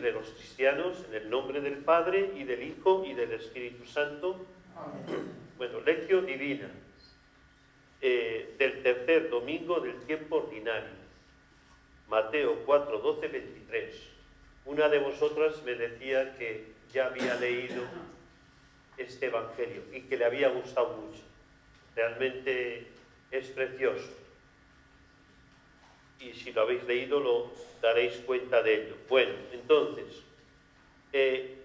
entre los cristianos en el nombre del Padre y del Hijo y del Espíritu Santo. Bueno, lección divina del tercer domingo del tiempo ordinario. Mateo 4, 12, 23. Una de vosotras me decía que ya había leído este Evangelio y que le había gustado mucho. Realmente es precioso. Y si lo habéis leído, lo daréis cuenta de ello. Bueno, entonces,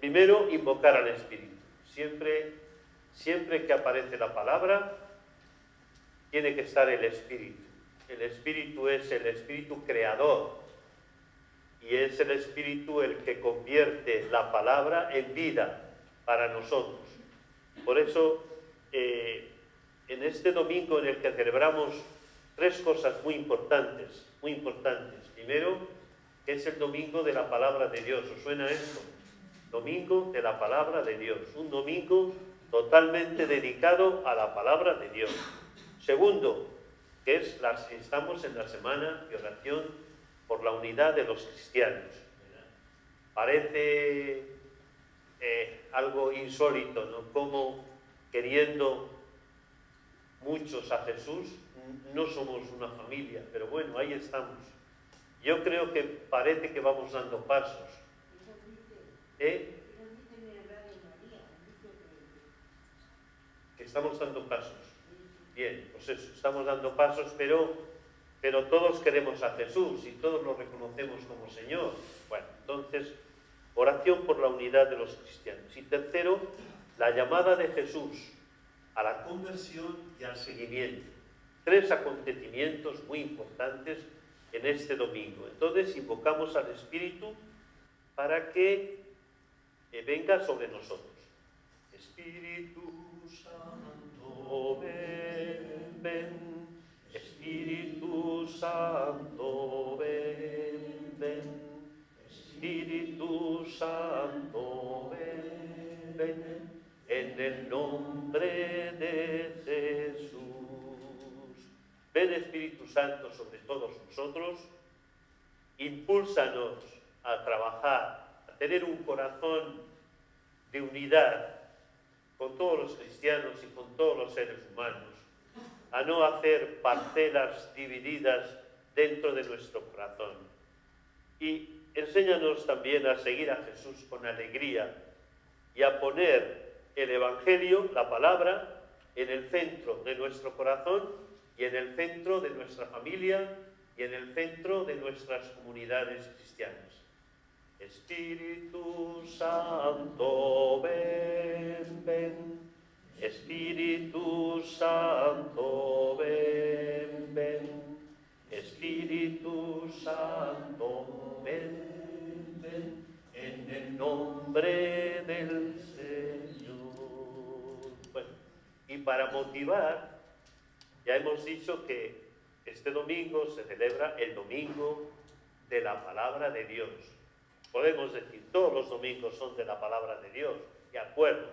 primero, invocar al Espíritu. Siempre que aparece la palabra, tiene que estar el Espíritu. El Espíritu es el Espíritu creador y es el Espíritu el que convierte la palabra en vida para nosotros. Por eso, en este domingo en el que celebramos tres cosas muy importantes. Primero, que es el domingo de la palabra de Dios. ¿Os suena esto? Domingo de la palabra de Dios. Un domingo totalmente dedicado a la palabra de Dios. Segundo, que estamos en la semana de oración por la unidad de los cristianos. Parece algo insólito, ¿no? Como queriendo muchos a Jesús, no somos una familia, pero bueno, ahí estamos. Yo creo que parece que vamos dando pasos. Que estamos dando pasos. Bien, pues eso, estamos dando pasos, pero todos queremos a Jesús y todos lo reconocemos como Señor. Bueno, entonces, oración por la unidad de los cristianos. Y tercero, la llamada de Jesús a la conversión y al seguimiento. Tres acontecimientos muy importantes en este domingo. Entonces, invocamos al Espíritu para que venga sobre nosotros. Espíritu Santo, ven, ven. Espíritu Santo, ven, ven. Espíritu Santo, ven, ven. En el nombre de Jesús. Ven, Espíritu Santo, sobre todos nosotros. Impúlsanos a trabajar, a tener un corazón de unidad con todos los cristianos y con todos los seres humanos, a no hacer parcelas divididas dentro de nuestro corazón. Y enséñanos también a seguir a Jesús con alegría y a poner el Evangelio, la palabra, en el centro de nuestro corazón y en el centro de nuestra familia y en el centro de nuestras comunidades cristianas. Espíritu Santo, ven, ven. Espíritu Santo, ven, ven. Espíritu Santo, ven, ven. En el nombre del Señor. Bueno, y para motivar, ya hemos dicho que este domingo se celebra el domingo de la palabra de Dios. Podemos decir, todos los domingos son de la palabra de Dios, de acuerdo,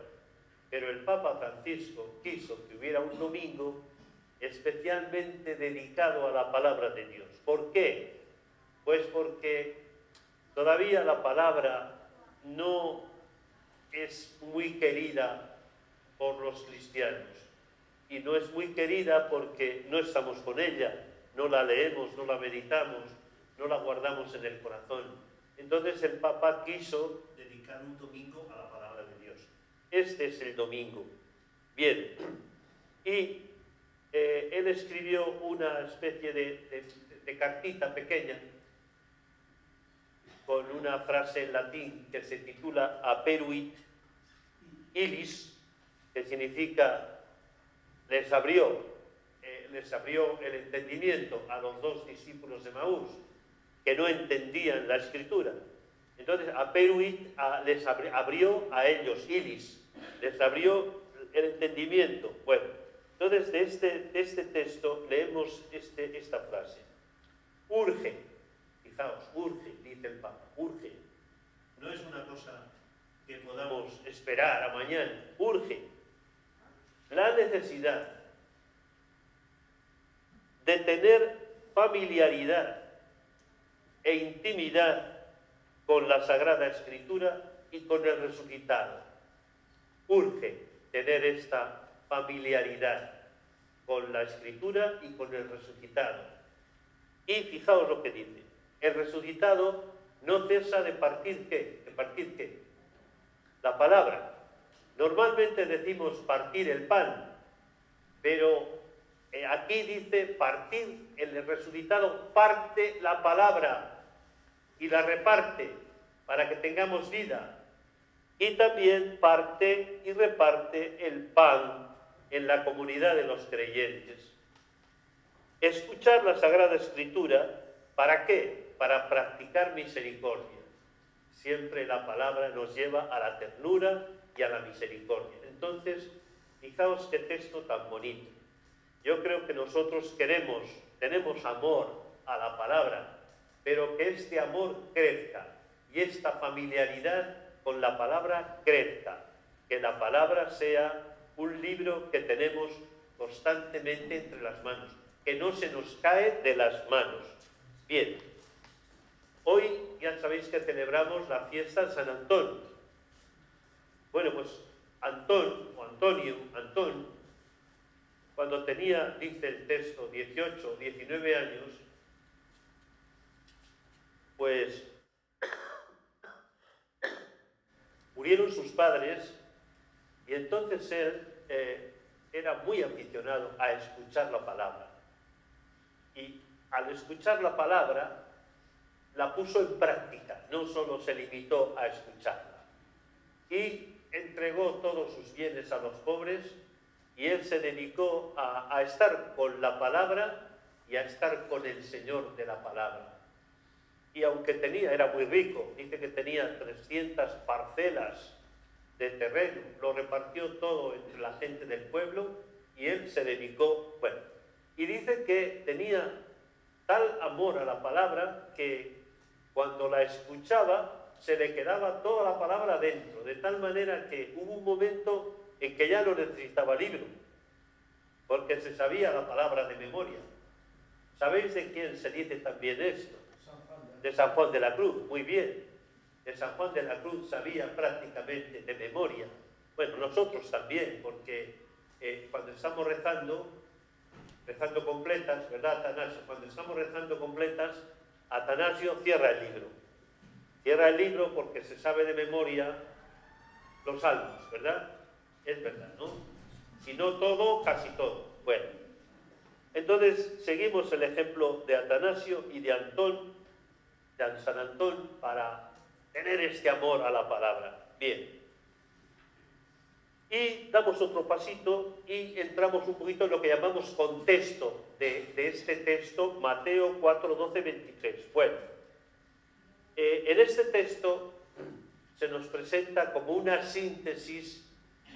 pero el Papa Francisco quiso que hubiera un domingo especialmente dedicado a la palabra de Dios. ¿Por qué? Pues porque todavía la palabra no es muy querida por los cristianos. Y no es muy querida porque no estamos con ella, no la leemos, no la meditamos, no la guardamos en el corazón. Entonces el Papa quiso dedicar un domingo a la palabra de Dios. Este es el domingo. Bien, y él escribió una especie de cartita pequeña con una frase en latín que se titula Aperuit Ilis, que significa les abrió el entendimiento a los dos discípulos de Maús, que no entendían la Escritura. Entonces, Aperuit les abrió a ellos, Ilis, les abrió el entendimiento. Bueno, entonces de este texto leemos esta frase. Urge, fijaos, urge, dice el Papa, urge. No es una cosa que podamos esperar a mañana, urge. La necesidad de tener familiaridad e intimidad con la Sagrada Escritura y con el resucitado. Urge tener esta familiaridad con la Escritura y con el resucitado. Y fijaos lo que dice. El resucitado no cesa de partir ¿qué? ¿De partir qué? La palabra. Normalmente decimos partir el pan, pero aquí dice partir, el resucitado parte la palabra y la reparte para que tengamos vida. Y también parte y reparte el pan en la comunidad de los creyentes. Escuchar la Sagrada Escritura, ¿para qué? Para practicar misericordia. Siempre la palabra nos lleva a la ternura y a la misericordia. Entonces, fijaos qué texto tan bonito. Yo creo que nosotros tenemos amor a la palabra, pero que este amor crezca y esta familiaridad con la palabra crezca. Que la palabra sea un libro que tenemos constantemente entre las manos, que no se nos cae de las manos. Bien, hoy ya sabéis que celebramos la fiesta de San Antón. Bueno, pues Antón, cuando tenía, dice el texto, 18 o 19 años, pues murieron sus padres y entonces él era muy aficionado a escuchar la palabra. Y al escuchar la palabra, la puso en práctica, no solo se limitó a escucharla. Y entregó todos sus bienes a los pobres y él se dedicó a estar con la palabra y a estar con el Señor de la palabra. Y aunque era muy rico, dice que tenía 300 parcelas de terreno, lo repartió todo entre la gente del pueblo y él se dedicó, bueno, y dice que tenía tal amor a la palabra que cuando la escuchaba se le quedaba toda la palabra dentro, de tal manera que hubo un momento en que ya no necesitaba libro, porque se sabía la palabra de memoria. ¿Sabéis de quién se dice también esto? De San Juan de la Cruz, muy bien. De San Juan de la Cruz sabía prácticamente de memoria. Bueno, nosotros también, porque cuando estamos rezando completas, ¿verdad, Atanasio? Cuando estamos rezando completas, Atanasio cierra el libro. Cierra el libro porque se sabe de memoria los salmos, ¿verdad? Es verdad, ¿no? Si no todo, casi todo. Bueno, entonces seguimos el ejemplo de Atanasio y de Antón, de San Antón, para tener este amor a la palabra. Bien. Y damos otro pasito y entramos un poquito en lo que llamamos contexto de este texto, Mateo 4, 12, 23. Bueno, en este texto se nos presenta como una síntesis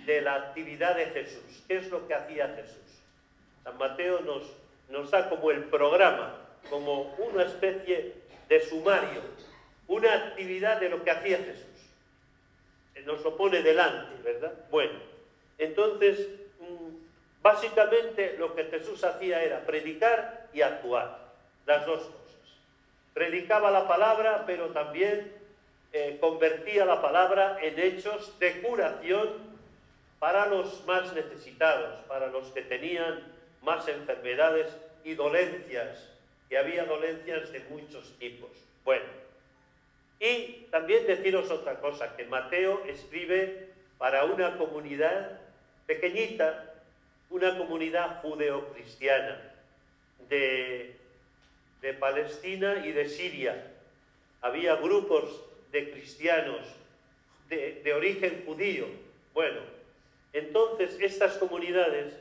de la actividad de Jesús. ¿Qué es lo que hacía Jesús? San Mateo nos da como el programa, como una especie de sumario, una actividad de lo que hacía Jesús. Nos lo pone delante, ¿verdad? Bueno, entonces, básicamente lo que Jesús hacía era predicar y actuar, las dos cosas. Predicaba la palabra, pero también convertía la palabra en hechos de curación para los más necesitados, para los que tenían más enfermedades y dolencias, que había dolencias de muchos tipos. Bueno, y también deciros otra cosa, que Mateo escribe para una comunidad pequeñita, una comunidad judeocristiana de Palestina y de Siria. Había grupos de cristianos de origen judío. Bueno, entonces estas comunidades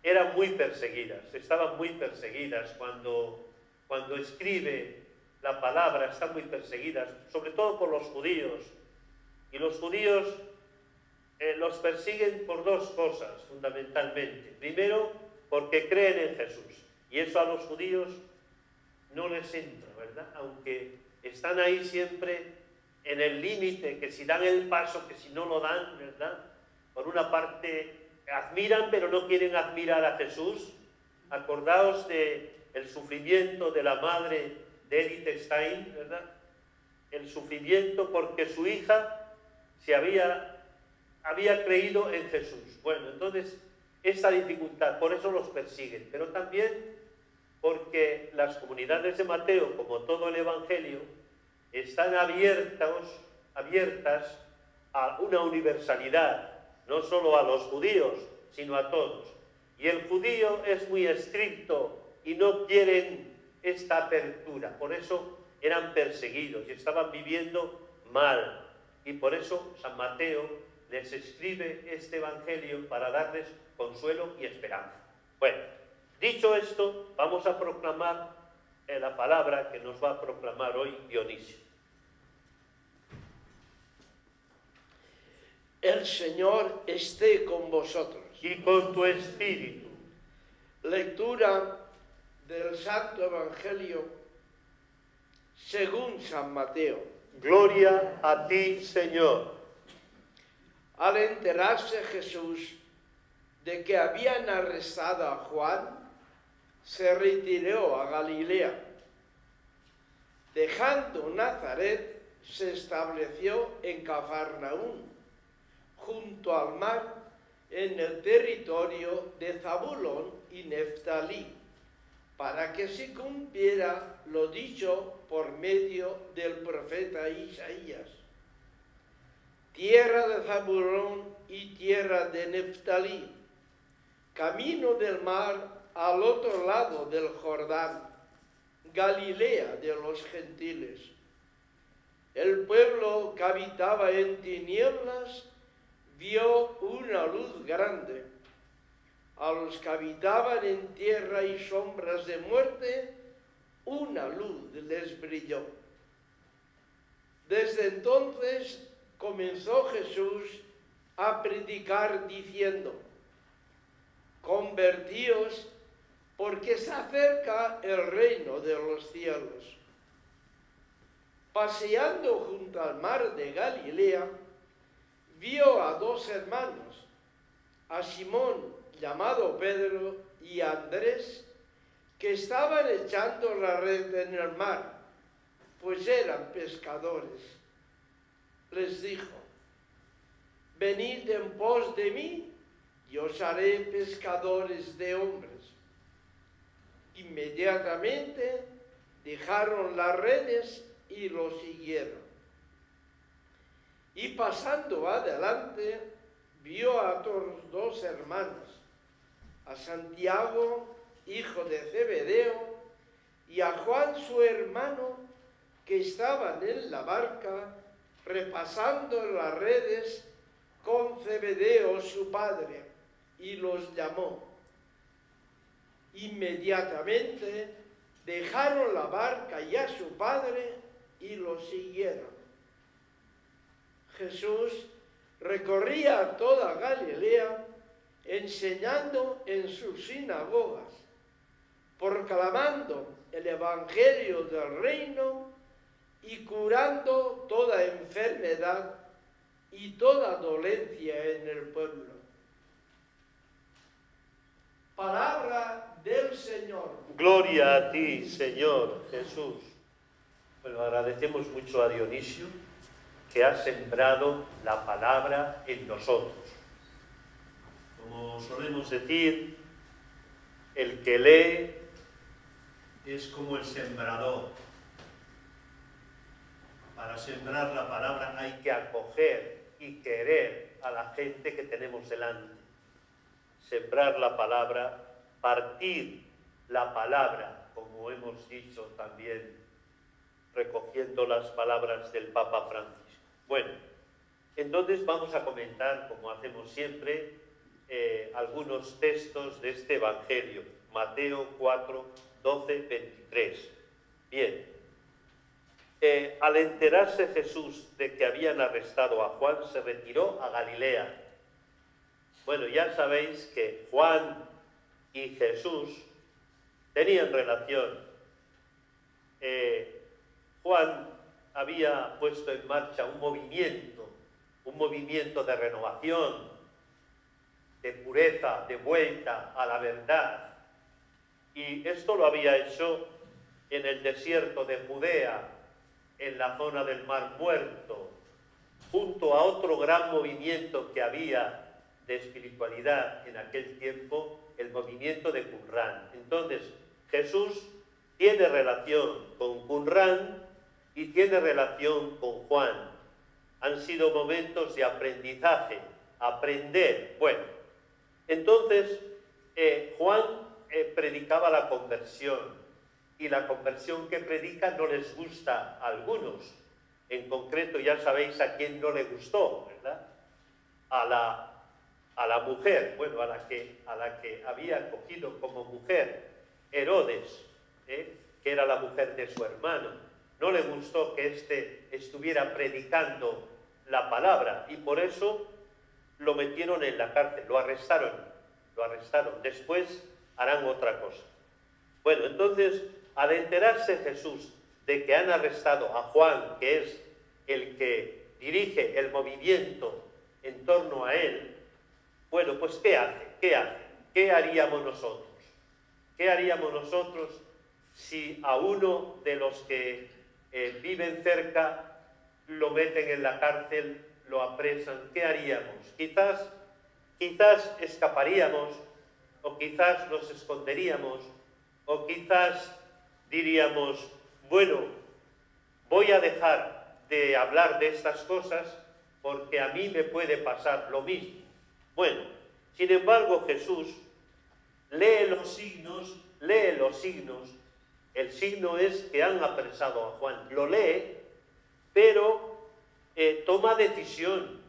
eran muy perseguidas, estaban muy perseguidas cuando escribe la palabra, están muy perseguidas, sobre todo por los judíos. Y los judíos los persiguen por dos cosas, fundamentalmente. Primero, porque creen en Jesús. Y eso a los judíos no les entra, ¿verdad? Aunque están ahí siempre en el límite, que si dan el paso, que si no lo dan, ¿verdad? Por una parte, admiran, pero no quieren admirar a Jesús. Acordaos del sufrimiento de la madre de Edith Stein, ¿verdad? el sufrimiento porque su hija había creído en Jesús. Bueno, entonces, esta dificultad, por eso los persiguen, pero también porque las comunidades de Mateo, como todo el Evangelio, están abiertas a una universalidad, no solo a los judíos, sino a todos. Y el judío es muy estricto y no quieren esta apertura, por eso eran perseguidos y estaban viviendo mal. Y por eso San Mateo les escribe este Evangelio para darles consuelo y esperanza. Bueno, dicho esto, vamos a proclamar la palabra que nos va a proclamar hoy Dionisio. El Señor esté con vosotros. Y con tu espíritu. Lectura del Santo Evangelio según San Mateo. Gloria a ti, Señor. Al enterarse Jesús de que habían arrestado a Juan, se retiró a Galilea. Dejando Nazaret, se estableció en Cafarnaúm, junto al mar, en el territorio de Zabulón y Neftalí, para que se cumpliera lo dicho por medio del profeta Isaías. Tierra de Zabulón y tierra de Neftalí, camino del mar al otro lado del Jordán, Galilea de los gentiles. El pueblo que habitaba en tinieblas vio una luz grande. A los que habitaban en tierra y sombras de muerte, una luz les brilló. Desde entonces comenzó Jesús a predicar diciendo: convertíos, porque se acerca el reino de los cielos. Paseando junto al mar de Galilea, vio a dos hermanos, a Simón, llamado Pedro, y a Andrés, que estaban echando la red en el mar, pues eran pescadores. Les dijo: venid en pos de mí, y os haré pescadores de hombres. Inmediatamente dejaron las redes y lo siguieron. Y pasando adelante, vio a otros dos hermanos, a Santiago, hijo de Zebedeo, y a Juan su hermano, que estaban en la barca repasando las redes con Zebedeo su padre, y los llamó. Inmediatamente dejaron la barca y a su padre y lo siguieron. Jesús recorría toda Galilea, enseñando en sus sinagogas, proclamando el Evangelio del reino y curando toda enfermedad y toda dolencia en el pueblo. Palabra del Señor. Gloria a ti, Señor Jesús. Bueno, agradecemos mucho a Dionisio, que ha sembrado la palabra en nosotros. Como solemos decir, el que lee es como el sembrador. Para sembrar la palabra hay que acoger y querer a la gente que tenemos delante. Sembrar la palabra, partir la palabra, como hemos dicho también, recogiendo las palabras del Papa Francisco. Bueno, entonces vamos a comentar, como hacemos siempre, algunos textos de este Evangelio. Mateo 4, 12, 23. Bien. Al enterarse Jesús de que habían arrestado a Juan, se retiró a Galilea. Bueno, ya sabéis que Juan y Jesús tenían relación. Juan había puesto en marcha un movimiento de renovación, de pureza, de vuelta a la verdad. Y esto lo había hecho en el desierto de Judea, en la zona del Mar Muerto, junto a otro gran movimiento que había de espiritualidad en aquel tiempo, el movimiento de Qumran. Entonces, Jesús tiene relación con Qumran y tiene relación con Juan. Han sido momentos de aprendizaje, aprender. Bueno, entonces Juan predicaba la conversión, y la conversión que predica no les gusta a algunos. En concreto, ya sabéis a quién no le gustó, ¿verdad? A la mujer, bueno, a la que había cogido como mujer, Herodes, que era la mujer de su hermano. No le gustó que éste estuviera predicando la palabra, y por eso lo metieron en la cárcel, lo arrestaron. Después harán otra cosa. Bueno, entonces, al enterarse Jesús de que han arrestado a Juan, que es el que dirige el movimiento en torno a él, bueno, pues ¿qué hace? ¿Qué haríamos nosotros? ¿Qué haríamos nosotros si a uno de los que viven cerca lo meten en la cárcel, lo apresan? ¿Qué haríamos? Quizás escaparíamos, o quizás nos esconderíamos, o quizás diríamos, bueno, voy a dejar de hablar de estas cosas porque a mí me puede pasar lo mismo. Bueno, sin embargo, Jesús lee los signos. El signo es que han apresado a Juan. Lo lee, pero toma decisión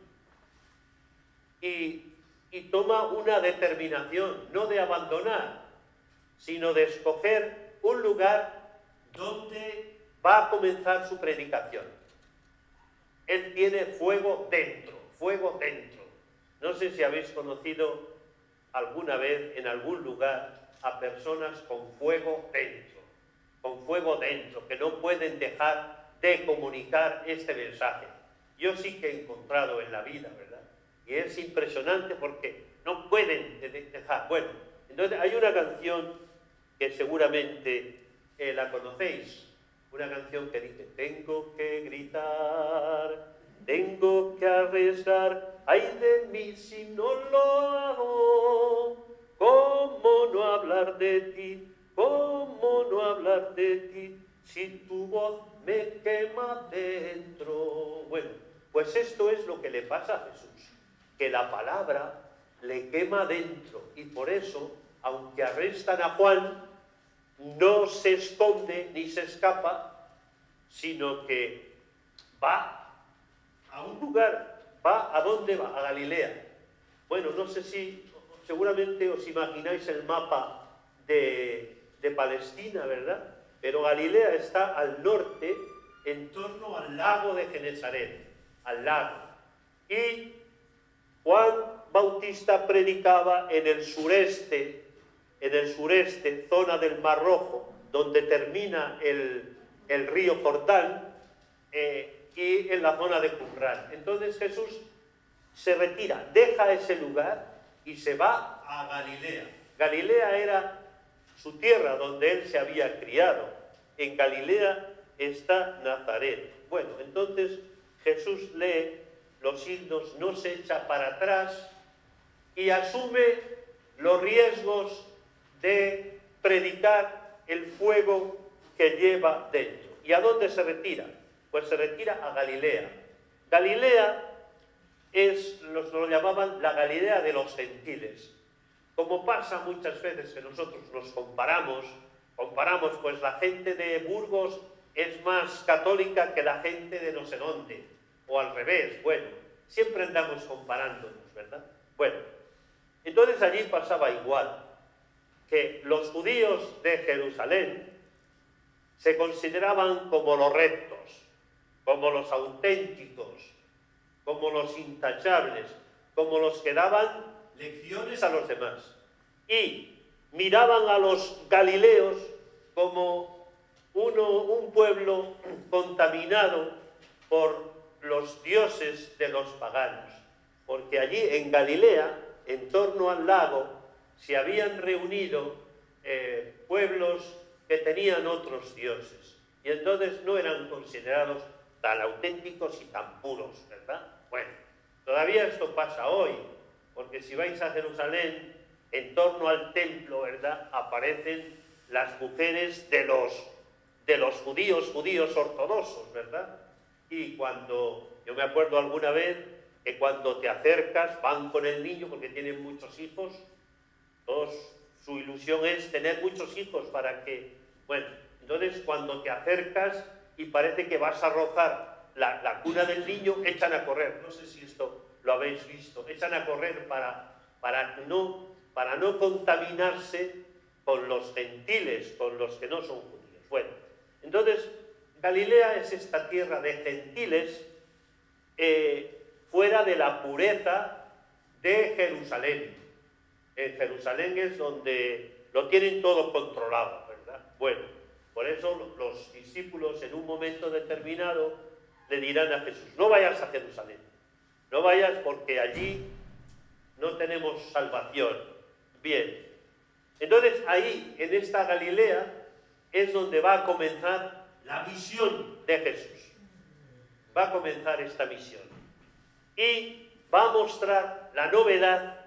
y toma una determinación, no de abandonar, sino de escoger un lugar donde va a comenzar su predicación. Él tiene fuego dentro. No sé si habéis conocido alguna vez en algún lugar a personas con fuego dentro, que no pueden dejar de comunicar este mensaje. Yo sí que he encontrado en la vida, ¿verdad? Y es impresionante porque no pueden dejar. Bueno, entonces hay una canción que seguramente la conocéis, una canción que dice: tengo que gritar, tengo que arriesgar, ay de mí si no lo hago, ¿cómo no hablar de ti? ¿Cómo no hablar de ti si tu voz me quema dentro? Bueno, pues esto es lo que le pasa a Jesús, que la palabra le quema dentro, y por eso, aunque arrestan a Juan, no se esconde ni se escapa, sino que va a un lugar. ¿Va a dónde va? A Galilea. Bueno, no sé si, seguramente os imagináis el mapa de Palestina, ¿verdad? Pero Galilea está al norte, en torno al lago de Genesaret, al lago. Y Juan Bautista predicaba en el sureste, zona del Mar Rojo, donde termina el río Jordán, y en la zona de Qumran. Entonces Jesús se retira, deja ese lugar y se va a Galilea. Galilea era su tierra donde él se había criado. En Galilea está Nazaret. Bueno, entonces Jesús lee los signos, no se echa para atrás y asume los riesgos de predicar el fuego que lleva dentro. ¿Y a dónde se retira? Pues se retira a Galilea. Galilea lo llamaban la Galilea de los gentiles. Como pasa muchas veces que nosotros nos comparamos, pues la gente de Burgos es más católica que la gente de no sé dónde, o al revés. Bueno, siempre andamos comparándonos, ¿verdad? Bueno, entonces allí pasaba igual, que los judíos de Jerusalén se consideraban como los rectos, como los auténticos, como los intachables, como los que daban lecciones a los demás. Y miraban a los galileos como un pueblo contaminado por los dioses de los paganos. Porque allí en Galilea, en torno al lago, se habían reunido pueblos que tenían otros dioses. y entonces no eran considerados tan auténticos y tan puros, ¿verdad? Bueno, todavía esto pasa hoy, porque si vais a Jerusalén, en torno al templo, ¿verdad?, aparecen las mujeres de los judíos ortodoxos, ¿verdad? Y cuando, yo me acuerdo alguna vez que cuando te acercas, van con el niño, porque tienen muchos hijos, todos, su ilusión es tener muchos hijos para que, bueno, entonces cuando te acercas y parece que vas a rozar la cuna del niño, echan a correr. No sé si esto lo habéis visto. Echan a correr para no contaminarse con los gentiles, con los que no son judíos. Bueno, entonces Galilea es esta tierra de gentiles fuera de la pureza de Jerusalén. En Jerusalén es donde lo tienen todo controlado, ¿verdad? Bueno, por eso los discípulos en un momento determinado le dirán a Jesús: no vayas a Jerusalén, no vayas porque allí no tenemos salvación. Bien, entonces ahí, en esta Galilea, es donde va a comenzar la misión de Jesús. Va a comenzar esta misión. Y va a mostrar la novedad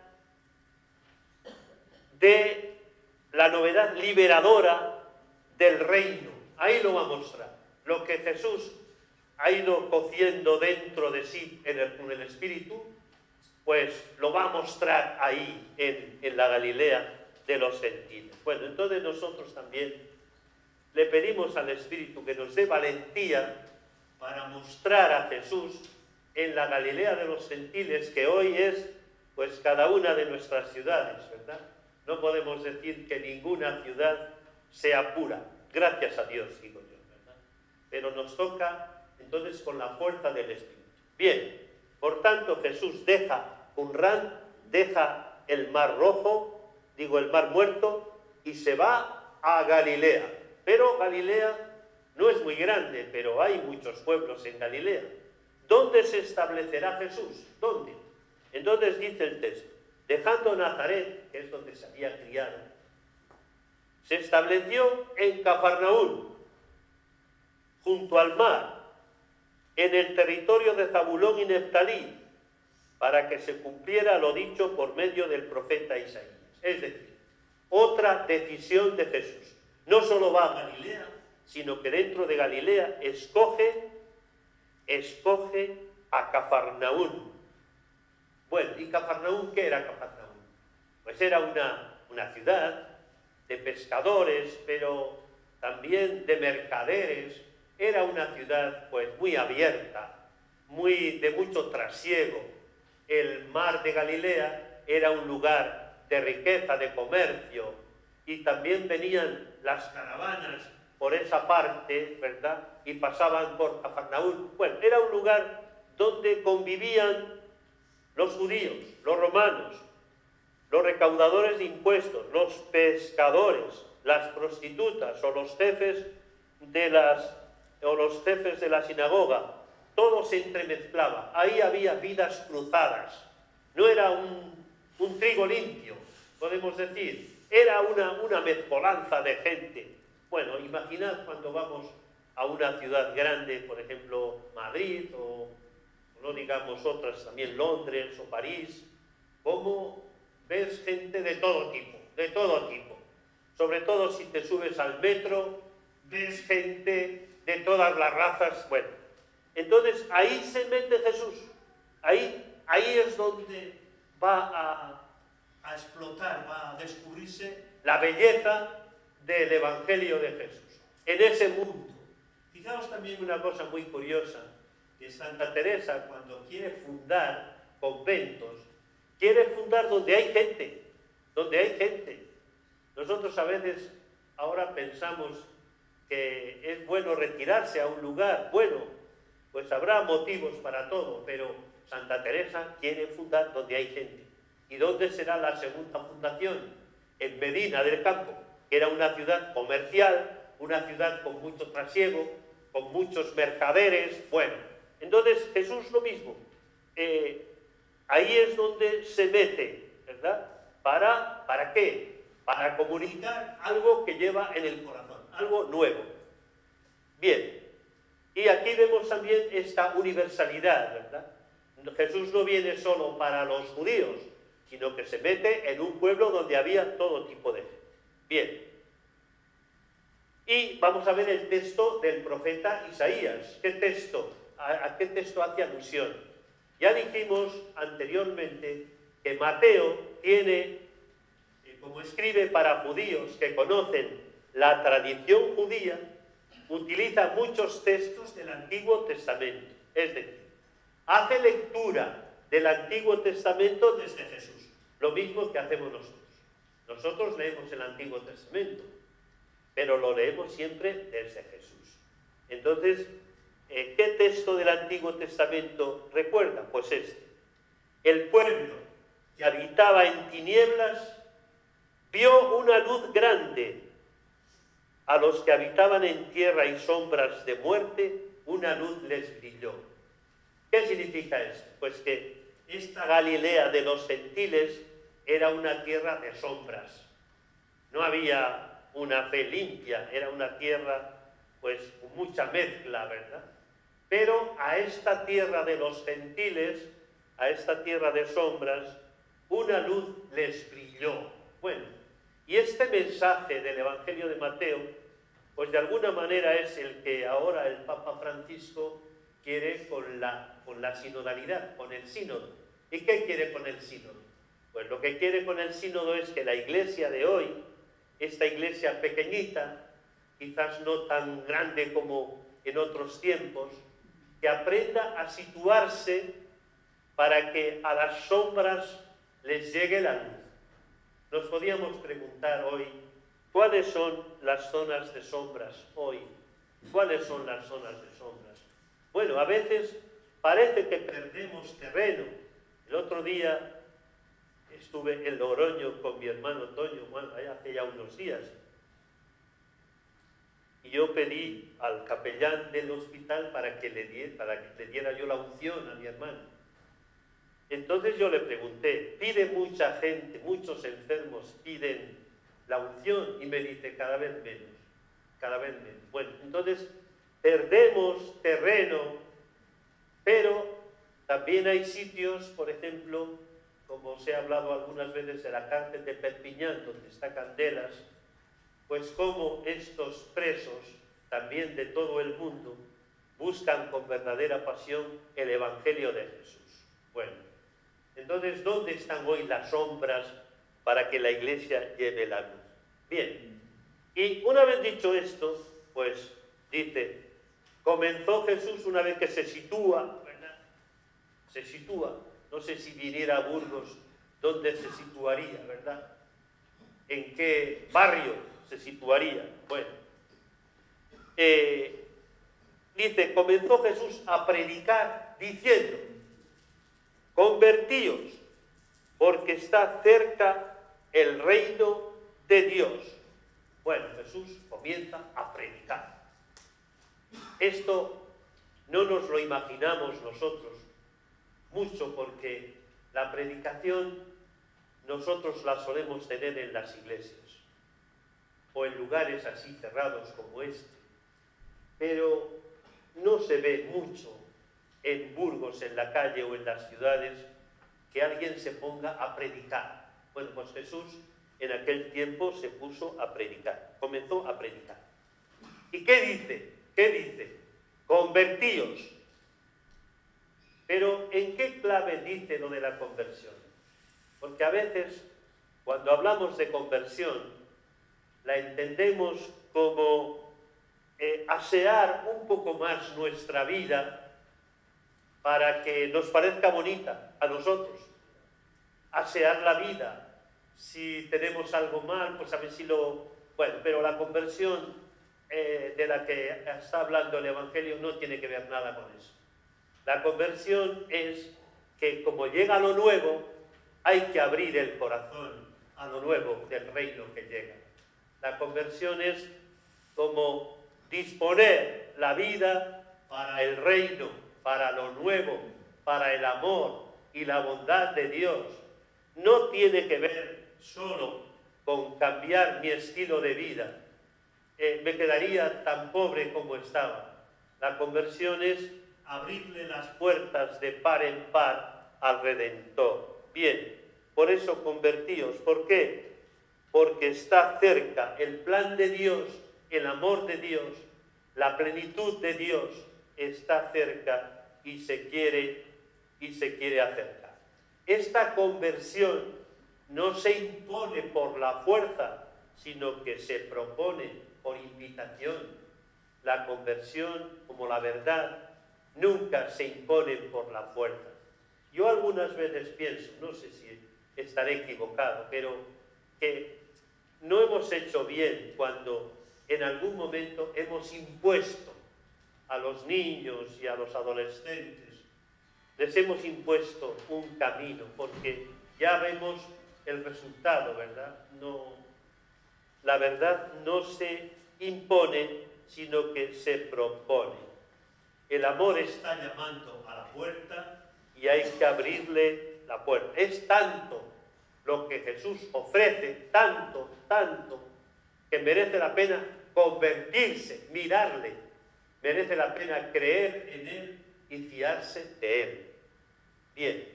liberadora del reino. Ahí lo va a mostrar. Lo que Jesús ha ido cociendo dentro de sí en el Espíritu, pues lo va a mostrar ahí en la Galilea de los gentiles. Bueno, entonces nosotros también le pedimos al Espíritu que nos dé valentía para mostrar a Jesús en la Galilea de los gentiles, que hoy es pues cada una de nuestras ciudades, ¿verdad? No podemos decir que ninguna ciudad sea pura, gracias a Dios, digo yo, ¿verdad? Pero nos toca entonces con la fuerza del Espíritu. Bien, por tanto Jesús deja Qumran, deja el Mar Rojo, digo el Mar Muerto, y se va a Galilea. Pero Galilea no es muy grande, pero hay muchos pueblos en Galilea. ¿Dónde se establecerá Jesús? ¿Dónde? Entonces dice el texto: dejando Nazaret, que es donde se había criado, se estableció en Cafarnaúm, junto al mar, en el territorio de Zabulón y Neftalí, para que se cumpliera lo dicho por medio del profeta Isaías. Es decir, otra decisión de Jesús. No solo va a Galilea, sino que dentro de Galilea escoge a Cafarnaúm. Bueno, ¿y Cafarnaúm qué era Cafarnaúm? Pues era una ciudad de pescadores, pero también de mercaderes. Era una ciudad pues muy abierta, de mucho trasiego. El mar de Galilea era un lugar de riqueza, de comercio, y también venían las caravanas por esa parte, ¿verdad? Y pasaban por Cafarnaúm. Bueno, era un lugar donde convivían los judíos, los romanos, los recaudadores de impuestos, los pescadores, las prostitutas o los jefes de la sinagoga. Todo se entremezclaba. Ahí había vidas cruzadas. No era un trigo limpio, podemos decir. Era una mezcolanza de gente. Bueno, imaginad cuando vamos a una ciudad grande, por ejemplo, Madrid, o no digamos otras, también Londres o París, cómo ves gente de todo tipo, de todo tipo. Sobre todo si te subes al metro, ves gente de todas las razas. Bueno, entonces ahí se mete Jesús. Ahí es donde va a explotar, va a descubrirse la belleza del Evangelio de Jesús, en ese mundo. Fijaos también una cosa muy curiosa, que Santa Teresa, cuando quiere fundar conventos, quiere fundar donde hay gente, donde hay gente. Nosotros a veces ahora pensamos que es bueno retirarse a un lugar. Bueno, pues habrá motivos para todo, pero Santa Teresa quiere fundar donde hay gente. ¿Y dónde será la segunda fundación? En Medina del Campo, que era una ciudad comercial, una ciudad con mucho trasiego, con muchos mercaderes. Bueno, entonces Jesús lo mismo. Ahí es donde se mete, ¿verdad? ¿Para qué? Para comunicar algo que lleva en el corazón, algo nuevo. Bien, y aquí vemos también esta universalidad, ¿verdad? Jesús no viene solo para los judíos, sino que se mete en un pueblo donde había todo tipo de gente. Bien, y vamos a ver el texto del profeta Isaías. ¿Qué texto? ¿A qué texto hace alusión? Ya dijimos anteriormente que Mateo tiene, como escribe para judíos que conocen la tradición judía, utiliza muchos textos del Antiguo Testamento. Es decir, hace lectura del Antiguo Testamento desde Jesús. Lo mismo que hacemos nosotros. Nosotros leemos el Antiguo Testamento, pero lo leemos siempre desde Jesús. Entonces, ¿qué texto del Antiguo Testamento recuerda? Pues este. El pueblo que habitaba en tinieblas vio una luz grande. A los que habitaban en tierra y sombras de muerte, una luz les brilló. ¿Qué significa esto? Pues que esta Galilea de los gentiles era una tierra de sombras. No había una fe limpia, era una tierra pues con mucha mezcla, ¿verdad? Pero a esta tierra de los gentiles, a esta tierra de sombras, una luz les brilló. Bueno, y este mensaje del Evangelio de Mateo, pues de alguna manera es el que ahora el Papa Francisco quiere con la sinodalidad, con el sínodo. ¿Y qué quiere con el sínodo? Pues lo que quiere con el sínodo es que la iglesia de hoy, esta iglesia pequeñita, quizás no tan grande como en otros tiempos, que aprenda a situarse para que a las sombras les llegue la luz. Nos podíamos preguntar hoy, ¿cuáles son las zonas de sombras hoy? ¿Cuáles son las zonas de sombras? Bueno, a veces parece que perdemos terreno. El otro día estuve en Logroño con mi hermano Toño, bueno, hace ya unos días, y yo pedí al capellán del hospital para que le diera yo la unción a mi hermano. Entonces yo le pregunté, pide mucha gente, muchos enfermos piden la unción, y me dice cada vez menos, cada vez menos. Bueno, entonces perdemos terreno, pero también hay sitios, por ejemplo, como se ha hablado algunas veces de la cárcel de Perpiñán, donde está Candelas, pues como estos presos, también de todo el mundo, buscan con verdadera pasión el Evangelio de Jesús. Bueno, entonces, ¿dónde están hoy las sombras para que la Iglesia lleve la luz? Bien, y una vez dicho esto, pues dice, comenzó Jesús una vez que se sitúa, ¿verdad? Se sitúa, no sé si viniera a Burgos, ¿dónde se situaría, verdad? ¿En qué barrio se situaría? Bueno, dice, comenzó Jesús a predicar diciendo, convertíos, porque está cerca el reino de Dios. Bueno, Jesús comienza a predicar. Esto no nos lo imaginamos nosotros mucho, porque la predicación nosotros la solemos tener en las iglesias o en lugares así cerrados como este, pero no se ve mucho en Burgos, en la calle o en las ciudades, que alguien se ponga a predicar. Bueno, pues Jesús en aquel tiempo se puso a predicar, comenzó a predicar. ¿Y qué dice? ¿Qué dice? Convertíos. Pero ¿en qué clave dice lo de la conversión? Porque a veces, cuando hablamos de conversión, la entendemos como asear un poco más nuestra vida para que nos parezca bonita a nosotros. Asear la vida. Si tenemos algo mal, pues a ver si lo... Bueno, pero la conversión de la que está hablando el Evangelio no tiene que ver nada con eso. La conversión es que como llega lo nuevo, hay que abrir el corazón a lo nuevo del reino que llega. La conversión es como disponer la vida para el reino, para lo nuevo, para el amor y la bondad de Dios. No tiene que ver solo con cambiar mi estilo de vida. me quedaría tan pobre como estaba. La conversión es abrirle las puertas de par en par al Redentor. Bien, por eso convertíos. ¿Por qué? Porque está cerca el plan de Dios, el amor de Dios, la plenitud de Dios está cerca y se quiere acercar. Esta conversión no se impone por la fuerza, sino que se propone por invitación. La conversión, como la verdad, nunca se impone por la fuerza. Yo algunas veces pienso, no sé si estaré equivocado, pero que no hemos hecho bien cuando en algún momento hemos impuesto a los niños y a los adolescentes, les hemos impuesto un camino, porque ya vemos el resultado, ¿verdad? No, la verdad no se impone, sino que se propone. El amor está llamando a la puerta y hay que abrirle la puerta. Es tanto lo que Jesús ofrece, tanto, que merece la pena convertirse, mirarle, merece la pena creer en Él y fiarse de Él. Bien.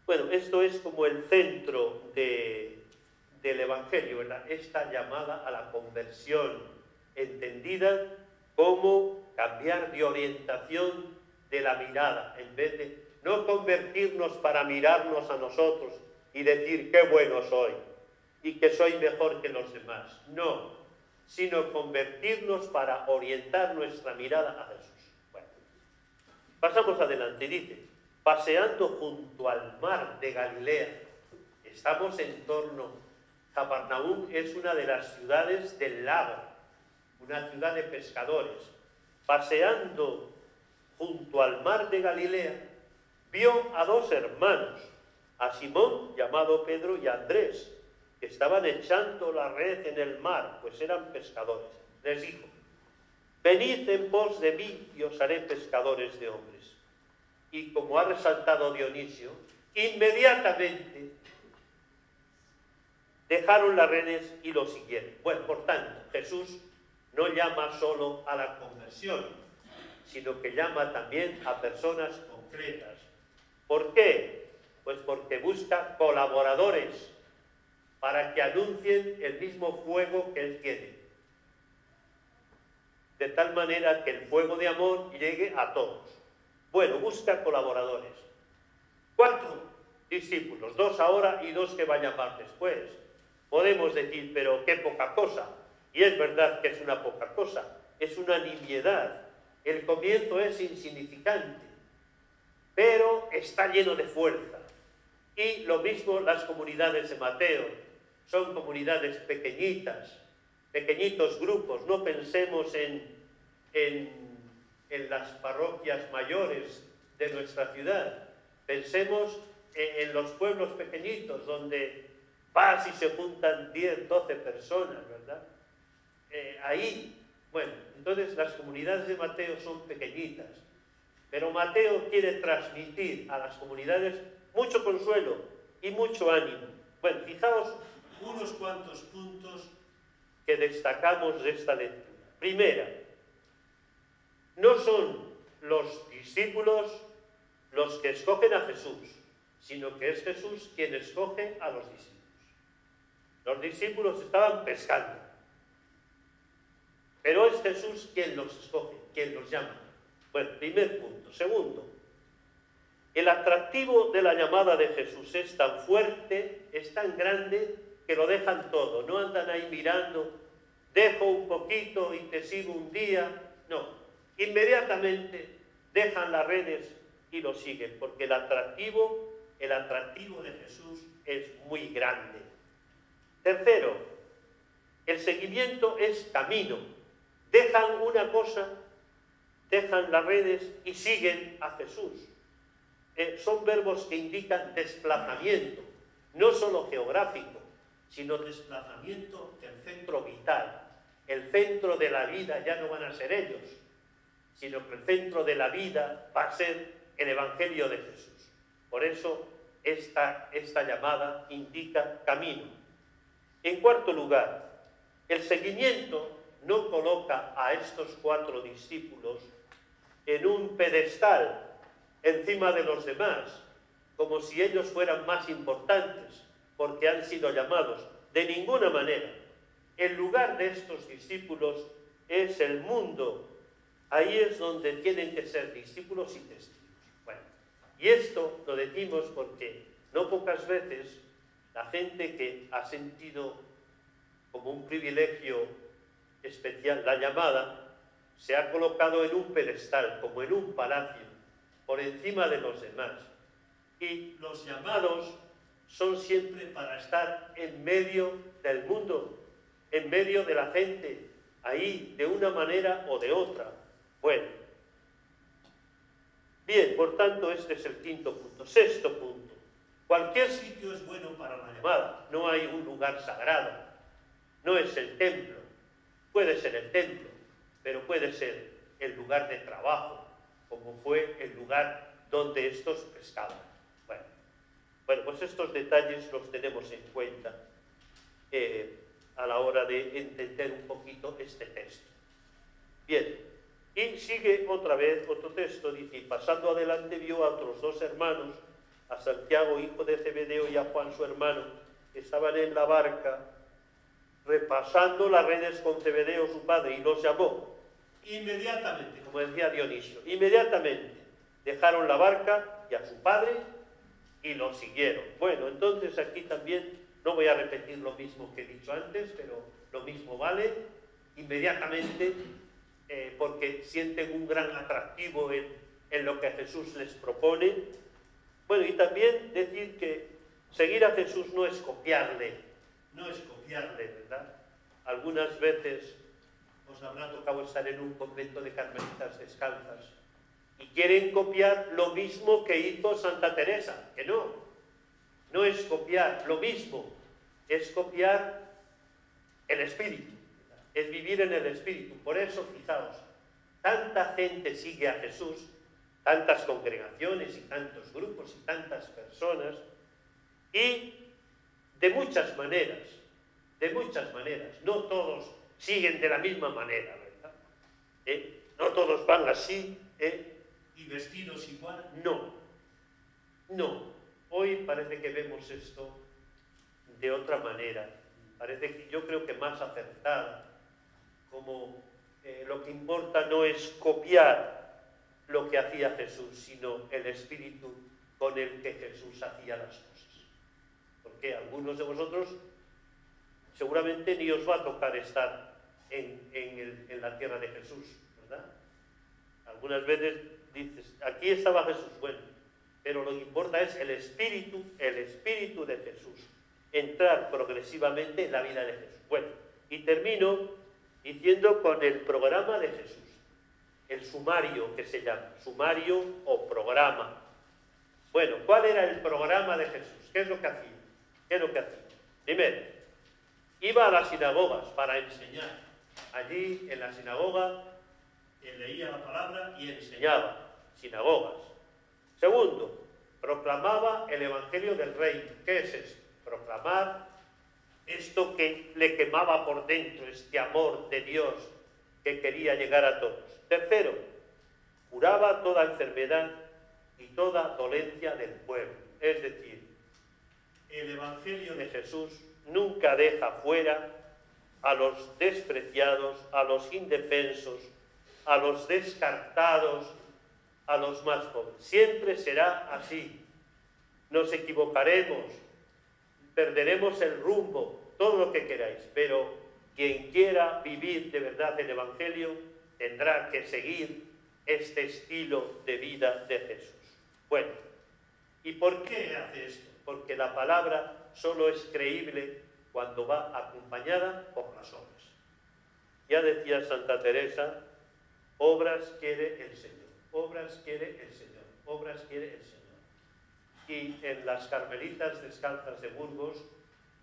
Bueno, esto es como el centro del Evangelio, ¿verdad? Esta llamada a la conversión, entendida como cambiar de orientación de la mirada, en vez de no convertirnos para mirarnos a nosotros y decir qué bueno soy y que soy mejor que los demás. No, sino convertirnos para orientar nuestra mirada a Jesús. Bueno, pasamos adelante, dice, paseando junto al mar de Galilea. Estamos en torno, Capernaum es una de las ciudades del lago, una ciudad de pescadores. Paseando junto al mar de Galilea, vio a dos hermanos, a Simón, llamado Pedro, y a Andrés, que estaban echando la red en el mar, pues eran pescadores. Les dijo, venid en pos de mí y os haré pescadores de hombres. Y como ha resaltado Dionisio, inmediatamente dejaron las redes y lo siguieron. Bueno, por tanto, Jesús no llama solo a la conversión, sino que llama también a personas concretas. ¿Por qué? Pues porque busca colaboradores para que anuncien el mismo fuego que Él tiene. De tal manera que el fuego de amor llegue a todos. Bueno, busca colaboradores. 4 discípulos, 2 ahora y 2 que va a llamar después. Podemos decir, pero qué poca cosa. Y es verdad que es una poca cosa, es una nimiedad. El comienzo es insignificante, pero está lleno de fuerza. Y lo mismo las comunidades de Mateo, son comunidades pequeñitas, pequeñitos grupos. No pensemos en las parroquias mayores de nuestra ciudad, pensemos en los pueblos pequeñitos donde vas y se juntan 10, 12 personas, ¿verdad? Ahí, bueno, entonces las comunidades de Mateo son pequeñitas, pero Mateo quiere transmitir a las comunidades mucho consuelo y mucho ánimo. Bueno, fijaos unos cuantos puntos que destacamos de esta lectura. Primera, no son los discípulos los que escogen a Jesús, sino que es Jesús quien escoge a los discípulos. Los discípulos estaban pescando, pero es Jesús quien los escoge, quien los llama. Bueno, primer punto. Segundo, el atractivo de la llamada de Jesús es tan fuerte, es tan grande, que lo dejan todo. No andan ahí mirando, dejo un poquito y te sigo un día. No, inmediatamente dejan las redes y lo siguen, porque el atractivo de Jesús es muy grande. Tercero, el seguimiento es camino. Dejan una cosa, dejan las redes y siguen a Jesús. Son verbos que indican desplazamiento, no solo geográfico, sino desplazamiento del centro vital. El centro de la vida ya no van a ser ellos, sino que el centro de la vida va a ser el Evangelio de Jesús. Por eso esta llamada indica camino. En cuarto lugar, El seguimiento no coloca a estos 4 discípulos en un pedestal encima de los demás, como si ellos fueran más importantes porque han sido llamados. De ninguna manera. El lugar de estos discípulos es el mundo. Ahí es donde tienen que ser discípulos y testigos. Bueno, y esto lo decimos porque no pocas veces la gente que ha sentido como un privilegio especial la llamada, se ha colocado en un pedestal, como en un palacio, por encima de los demás. Y los llamados son siempre para estar en medio del mundo, en medio de la gente, ahí, de una manera o de otra. Bueno, bien, por tanto, este es el 5º punto. 6º punto. Cualquier sitio es bueno para la llamada. No hay un lugar sagrado. No es el templo. Puede ser el templo, pero puede ser el lugar de trabajo, como fue el lugar donde estos pescaban. Bueno, pues estos detalles los tenemos en cuenta a la hora de entender un poquito este texto. Bien, y sigue otra vez otro texto, dice, y pasando adelante vio a otros 2 hermanos, a Santiago, hijo de Zebedeo, y a Juan, su hermano, que estaban en la barca, repasando las redes con Zebedeo, su padre, y los llamó. Inmediatamente, como decía Dionisio, inmediatamente dejaron la barca y a su padre y lo siguieron. Bueno, entonces aquí también no voy a repetir lo mismo que he dicho antes, pero lo mismo vale. Inmediatamente, porque sienten un gran atractivo en lo que Jesús les propone. Bueno, y también decir que seguir a Jesús no es copiarle, ¿verdad? Algunas veces os habrá tocado estar en un convento de carmelitas descalzas y quieren copiar lo mismo que hizo Santa Teresa, que no es copiar lo mismo, es copiar el espíritu, es vivir en el espíritu. Por eso, fijaos, tanta gente sigue a Jesús, tantas congregaciones y tantos grupos y tantas personas, y de muchas maneras, no todos siguen de la misma manera, ¿verdad? No todos van así, y vestidos igual, no. Hoy parece que vemos esto de otra manera, parece que yo creo que más acertada, como lo que importa no es copiar lo que hacía Jesús, sino el espíritu con el que Jesús hacía las cosas. Porque algunos de vosotros seguramente ni os va a tocar estar en la tierra de Jesús, ¿verdad? Algunas veces dices, aquí estaba Jesús, bueno, pero lo que importa es el espíritu de Jesús, entrar progresivamente en la vida de Jesús. Bueno, y termino diciendo con el programa de Jesús, el sumario que se llama, sumario o programa. Bueno, ¿cuál era el programa de Jesús? ¿Qué es lo que hacía? Primero, iba a las sinagogas para enseñar. Allí, en la sinagoga, él leía la palabra y enseñaba. Sinagogas. Segundo, proclamaba el evangelio del reino. ¿Qué es esto? Proclamar esto que le quemaba por dentro, este amor de Dios que quería llegar a todos. Tercero, curaba toda enfermedad y toda dolencia del pueblo. Es decir, el evangelio de Jesús nunca deja fuera a los despreciados, a los indefensos, a los descartados, a los más pobres. Siempre será así. Nos equivocaremos, perderemos el rumbo, todo lo que queráis, pero quien quiera vivir de verdad el evangelio tendrá que seguir este estilo de vida de Jesús. Bueno, ¿y por qué hace esto? Porque la palabra solo es creíble cuando va acompañada por las obras. Ya decía Santa Teresa, obras quiere el Señor, obras quiere el Señor, obras quiere el Señor. Y en las Carmelitas Descalzas de Burgos,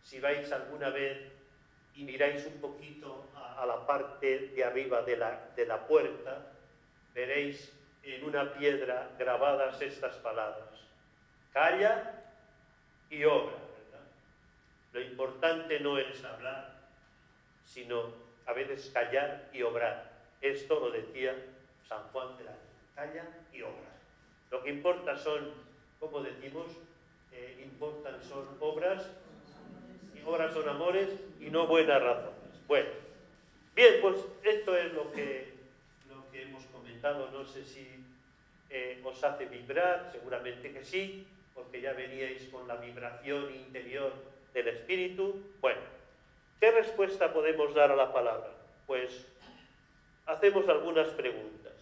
si vais alguna vez y miráis un poquito a la parte de arriba de la puerta, veréis en una piedra grabadas estas palabras: calla y obra, ¿verdad? Lo importante no es hablar, sino a veces callar y obrar. Esto lo decía San Juan de la Cruz, calla y obra. Lo que importa son, como decimos, importan son obras, y obras son amores y no buenas razones. Bueno, bien, pues esto es lo que hemos comentado. No sé si os hace vibrar, seguramente que sí, porque ya veníais con la vibración interior del espíritu. Bueno, ¿qué respuesta podemos dar a la palabra? Pues hacemos algunas preguntas.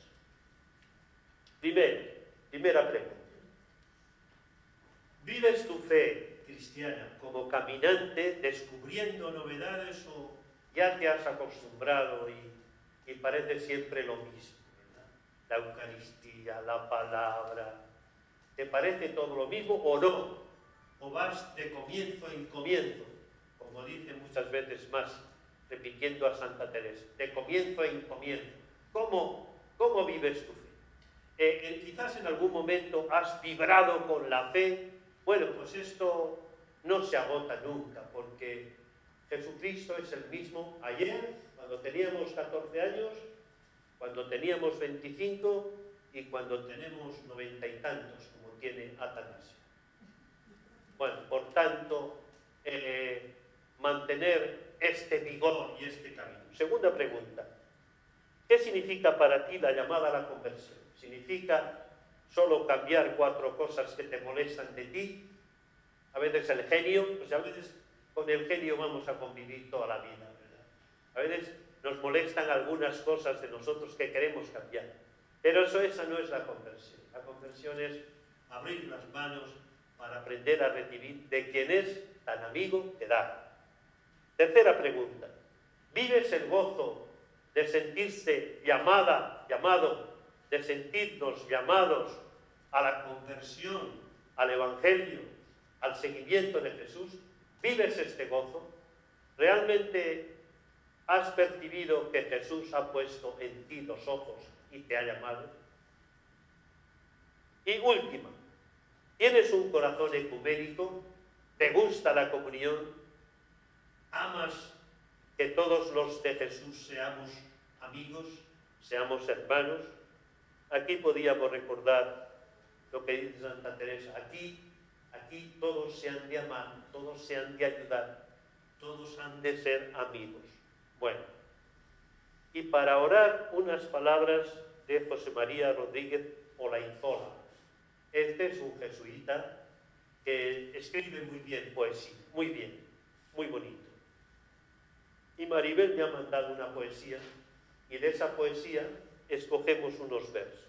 Primera pregunta. ¿Vives tu fe cristiana como caminante descubriendo novedades o ya te has acostumbrado y parece siempre lo mismo, ¿verdad? La Eucaristía, la palabra, ¿te parece todo lo mismo o no? ¿O vas de comienzo en comienzo? Como dice muchas veces más, repitiendo a Santa Teresa, de comienzo en comienzo. ¿Cómo vives tu fe? Quizás en algún momento has vibrado con la fe. Bueno, pues esto no se agota nunca, porque Jesucristo es el mismo ayer, cuando teníamos 14 años, cuando teníamos 25 y cuando tenemos 90 y tantos, como tiene Atanasio. Bueno, por tanto, mantener este vigor y este camino. Segunda pregunta. ¿Qué significa para ti la llamada a la conversión? ¿Significa solo cambiar 4 cosas que te molestan de ti? A veces el genio, pues a veces con el genio vamos a convivir toda la vida, ¿verdad? A veces nos molestan algunas cosas de nosotros que queremos cambiar. Pero esa no es la conversión. La conversión es abrir las manos para aprender a recibir de quien es tan amigo que da. Tercera pregunta. ¿Vives el gozo de sentirse llamado, de sentirnos llamados a la conversión, al Evangelio, al seguimiento de Jesús? ¿Vives este gozo? ¿Realmente has percibido que Jesús ha puesto en ti los ojos y te ha llamado? Y última, ¿tienes un corazón ecuménico? ¿Te gusta la comunión? ¿Amas que todos los de Jesús seamos amigos, seamos hermanos? Aquí podíamos recordar lo que dice Santa Teresa. Aquí todos se han de amar, todos se han de ayudar, todos han de ser amigos. Bueno, y para orar unas palabras de José María Rodríguez Olainzola. Este es un jesuita que escribe muy bien poesía, muy bien, muy bonito. Y Maribel me ha mandado una poesía, y de esa poesía escogemos unos versos.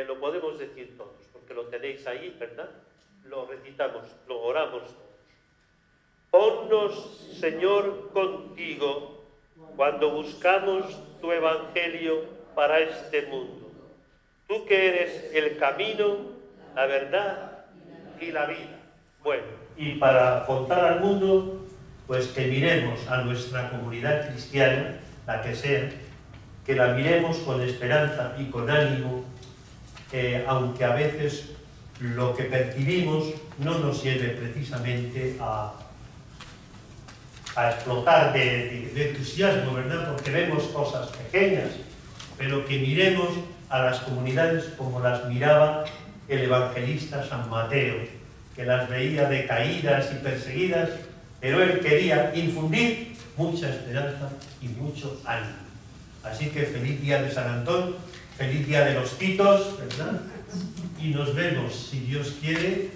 Lo podemos decir todos, porque lo tenéis ahí, ¿verdad? Lo recitamos, lo oramos todos. Ponnos, Señor, contigo, cuando buscamos tu Evangelio para este mundo. Tú que eres el camino, la verdad y la vida. Bueno, y para contar al mundo, pues que miremos a nuestra comunidad cristiana, la que sea, que la miremos con esperanza y con ánimo, aunque a veces lo que percibimos no nos lleve precisamente a explotar de entusiasmo, ¿verdad? Porque vemos cosas pequeñas, pero que miremos a las comunidades como las miraba el evangelista San Mateo, que las veía decaídas y perseguidas, pero él quería infundir mucha esperanza y mucho ánimo. Así que feliz día de San Antón, feliz día de los Titos, ¿verdad? Y nos vemos, si Dios quiere,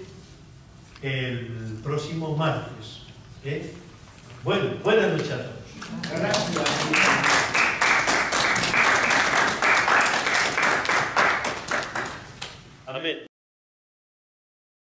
el próximo martes. Bueno, buenas noches a todos. Gracias.